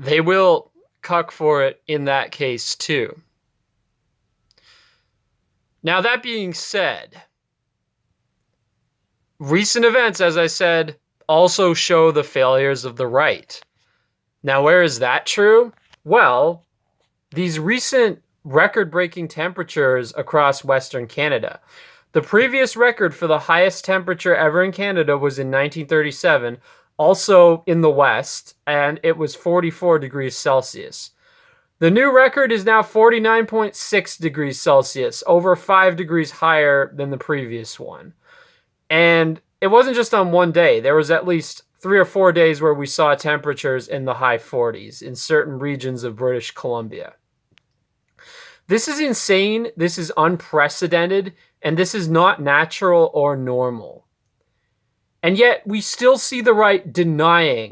They will cuck for it in that case too. Now, that being said, recent events, as I said, also show the failures of the right. Now, where is that true? Well, these recent record breaking temperatures across Western Canada. The previous record for the highest temperature ever in Canada was in 1937, also in the West, and it was 44 degrees Celsius. The new record is now 49.6 degrees Celsius, over 5 degrees higher than the previous one. And it wasn't just on one day. There was at least 3 or 4 days where we saw temperatures in the high 40s in certain regions of British Columbia. This is insane. This is unprecedented. And this is not natural or normal. And yet we still see the right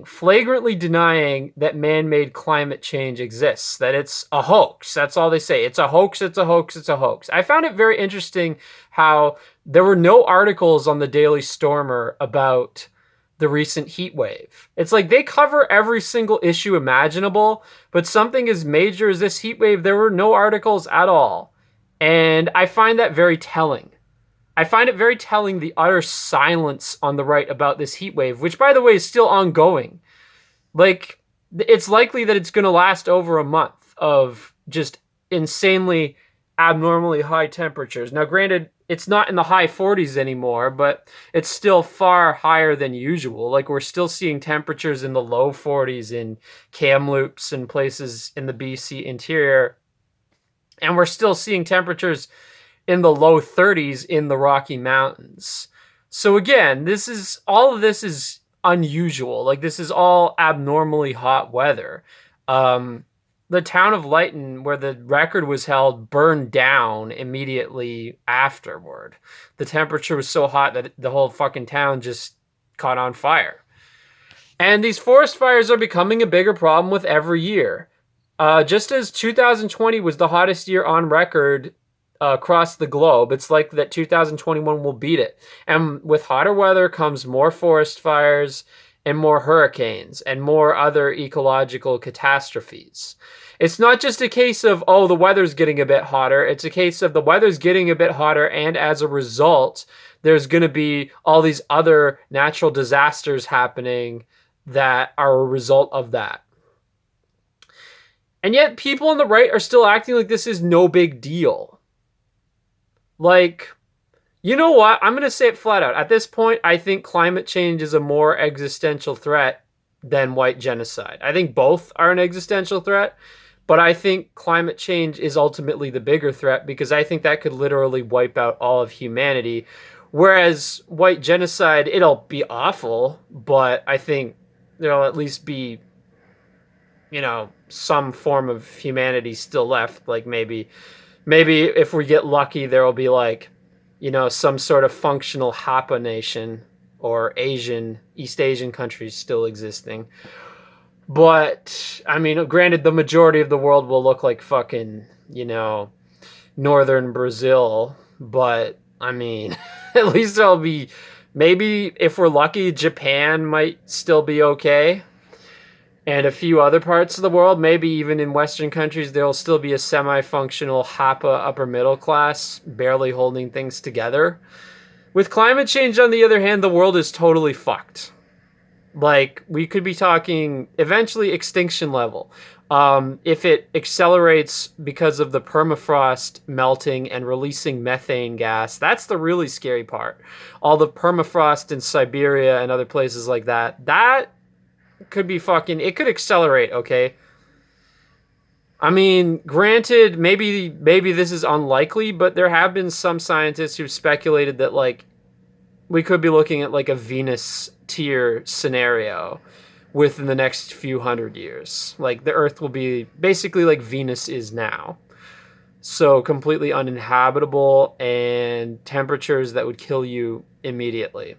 flagrantly denying that man-made climate change exists, that it's a hoax. That's all they say. It's a hoax, it's a hoax, it's a hoax. I found it very interesting how there were no articles on the Daily Stormer about the recent heat wave. It's like they cover every single issue imaginable, but something as major as this heat wave, there were no articles at all. And I find that very telling. I find it very telling the utter silence on the right about this heat wave, which, by the way, is still ongoing. Like, it's likely that it's going to last over a month of just insanely, abnormally high temperatures. Now, granted, it's not in the high 40s anymore, but it's still far higher than usual. Like, we're still seeing temperatures in the low 40s in Kamloops and places in the BC interior. And we're still seeing temperatures in the low 30s in the Rocky Mountains. So again, all of this is unusual. Like, this is all abnormally hot weather. The town of Lytton, where the record was held, burned down immediately afterward. The temperature was so hot that the whole fucking town just caught on fire. And these forest fires are becoming a bigger problem with every year. Just as 2020 was the hottest year on record across the globe, it's like that 2021 will beat it. And with hotter weather comes more forest fires and more hurricanes and more other ecological catastrophes. It's not just a case of, oh, the weather's getting a bit hotter. It's a case of the weather's getting a bit hotter, and as a result, there's going to be all these other natural disasters happening that are a result of that. And yet people on the right are still acting like this is no big deal. Like, you know what? I'm going to say it flat out. At this point, I think climate change is a more existential threat than white genocide. I think both are an existential threat, but I think climate change is ultimately the bigger threat because I think that could literally wipe out all of humanity. Whereas white genocide, it'll be awful, but I think there'll at least be, some form of humanity still left. Like maybe if we get lucky, there will be some sort of functional Hapa nation or East Asian countries still existing. But, I mean, granted, the majority of the world will look like fucking, northern Brazil. But, I mean, at least there'll be, maybe if we're lucky, Japan might still be okay. And a few other parts of the world, maybe even in Western countries, there'll still be a semi-functional Hapa upper middle class, barely holding things together. With climate change, on the other hand, the world is totally fucked. Like, we could be talking eventually extinction level. If it accelerates because of the permafrost melting and releasing methane gas, that's the really scary part. All the permafrost in Siberia and other places like that, that could be it could accelerate, okay? I mean, granted, maybe this is unlikely, but there have been some scientists who've speculated that, we could be looking at, a Venus tier scenario within the next few hundred years. Like, the Earth will be basically like Venus is now. So, completely uninhabitable and temperatures that would kill you immediately.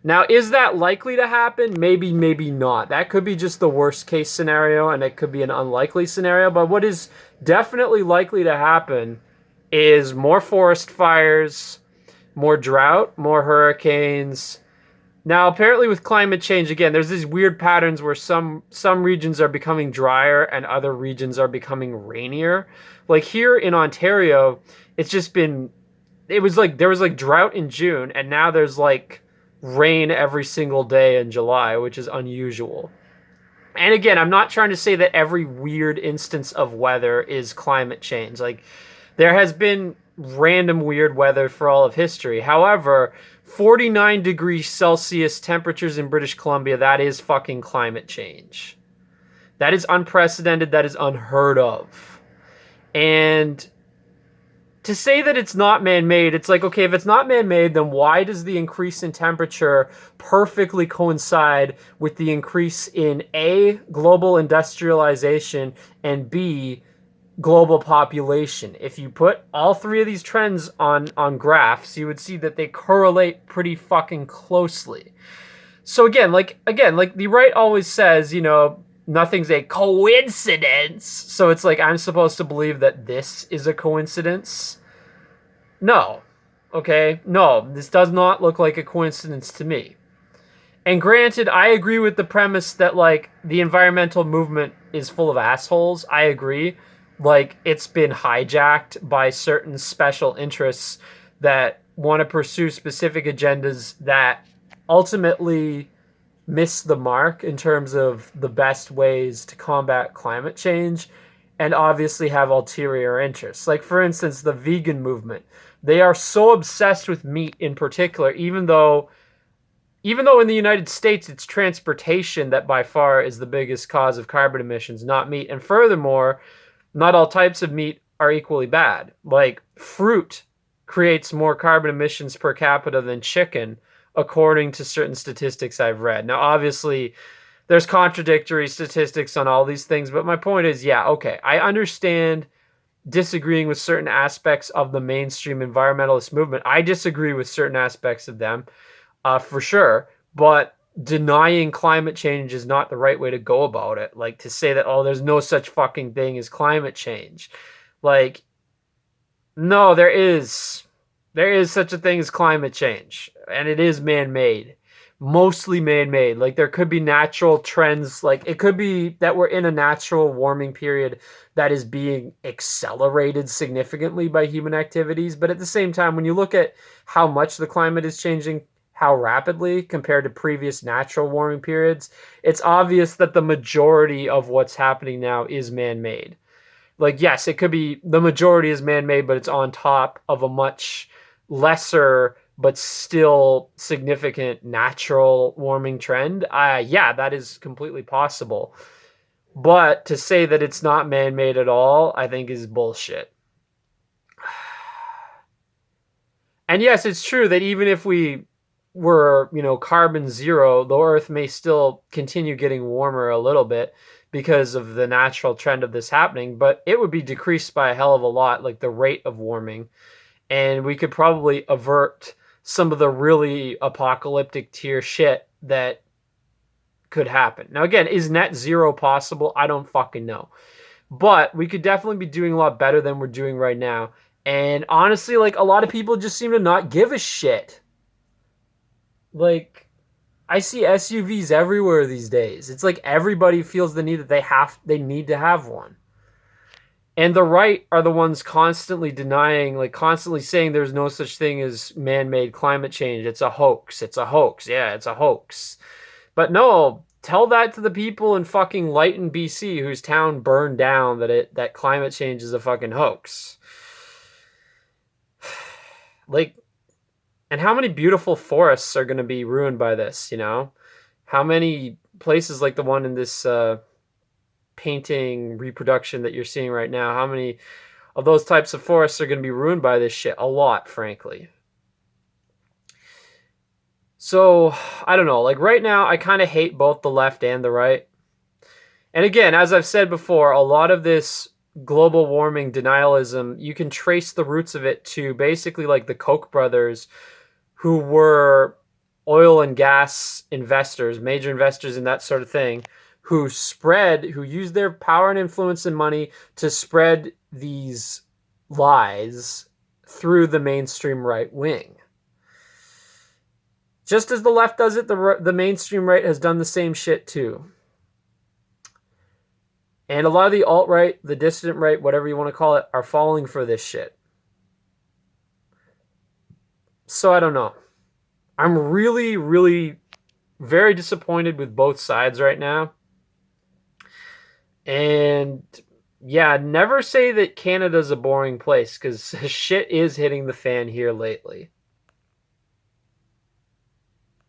Now, is that likely to happen? Maybe, maybe not. That could be just the worst case scenario, and it could be an unlikely scenario. But what is definitely likely to happen is more forest fires, more drought, more hurricanes, Now, apparently, with climate change, again, there's these weird patterns where some regions are becoming drier and other regions are becoming rainier. Like here in Ontario, it's just been it was like there was like drought in June, and now there's like rain every single day in July, which is unusual. And again, I'm not trying to say that every weird instance of weather is climate change. Like there has been random weird weather for all of history. However, 49 degrees Celsius temperatures in British Columbia, that is fucking climate change. That is unprecedented. That is unheard of. And to say that it's not man-made, it's like, okay, if it's not man-made, then why does the increase in temperature perfectly coincide with the increase in A, global industrialization, and B, global population? If you put all three of these trends on graphs, you would see that they correlate pretty fucking closely. So again, like the right always says, nothing's a coincidence. So it's like I'm supposed to believe that this is a coincidence. No. Okay? No, this does not look like a coincidence to me. And granted, I agree with the premise that like the environmental movement is full of assholes. I agree. Like it's been hijacked by certain special interests that want to pursue specific agendas that ultimately miss the mark in terms of the best ways to combat climate change and obviously have ulterior interests. Like, for instance, the vegan movement. They are so obsessed with meat in particular, even though in the United States it's transportation that by far is the biggest cause of carbon emissions, not meat. And furthermore, not all types of meat are equally bad. Like fruit creates more carbon emissions per capita than chicken, according to certain statistics I've read. Now, obviously, there's contradictory statistics on all these things, but my point is, yeah, okay, I understand disagreeing with certain aspects of the mainstream environmentalist movement. I disagree with certain aspects of them, for sure, but denying climate change is not the right way to go about it. Like to say that, oh, there's no such fucking thing as climate change. Like, no, there is. There is such a thing as climate change, and it is man-made. Mostly man-made. Like there could be natural trends, like it could be that we're in a natural warming period that is being accelerated significantly by human activities, but at the same time when you look at how much the climate is changing, how rapidly compared to previous natural warming periods, it's obvious that the majority of what's happening now is man-made. Like yes, it could be the majority is man-made, but it's on top of a much lesser but still significant natural warming trend. Yeah, that is completely possible. But to say that it's not man-made at all, I think is bullshit. And yes, it's true that even if we were, carbon zero, the Earth may still continue getting warmer a little bit because of the natural trend of this happening, but it would be decreased by a hell of a lot, like the rate of warming. And we could probably avert some of the really apocalyptic tier shit that could happen. Now, again, is net zero possible? I don't fucking know. But we could definitely be doing a lot better than we're doing right now. And honestly, like, a lot of people just seem to not give a shit. Like, I see SUVs everywhere these days. It's like everybody feels the need that they need to have one. And the right are the ones constantly denying, like constantly saying there's no such thing as man-made climate change. It's a hoax. It's a hoax. Yeah, it's a hoax. But no, tell that to the people in fucking Lytton, BC, whose town burned down, that climate change is a fucking hoax. Like, and how many beautiful forests are going to be ruined by this, How many places like the one in this painting reproduction that you're seeing right now, how many of those types of forests are going to be ruined by this shit? A lot, frankly. So, I don't know. Like right now, I kind of hate both the left and the right. And again, as I've said before, a lot of this global warming denialism, you can trace the roots of it to basically like the Koch brothers, who were oil and gas investors, major investors in that sort of thing, who used their power and influence and money to spread these lies through the mainstream right wing. Just as the left does it, the mainstream right has done the same shit too. And a lot of the alt-right, the dissident right, whatever you want to call it, are falling for this shit. So I don't know. I'm really, really very disappointed with both sides right now. And yeah, never say that Canada's a boring place, because shit is hitting the fan here lately.